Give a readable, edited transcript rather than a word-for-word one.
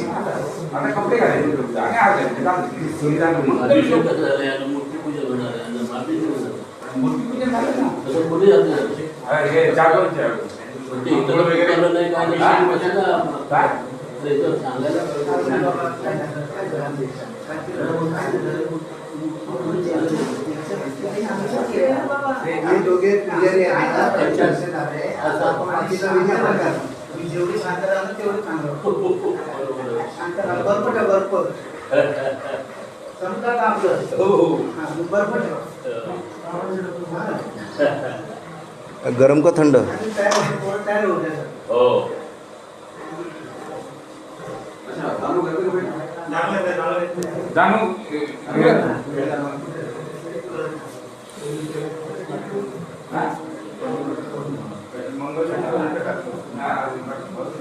आता कपडे घालायचे जागा आहे सुविधा मूर्ती पूजन होणार आहे मूर्ती पूजन झालं ना तसं पुढे जाते हे जागरण नाही काय सांगायला दोघे पुजारी जेवढी शांत राहणार तेवढी चांगलं शांत राहा बरपट बरपट समजा का आपलं बरपट गरम का थंड तयार होऊ द्या हो जानू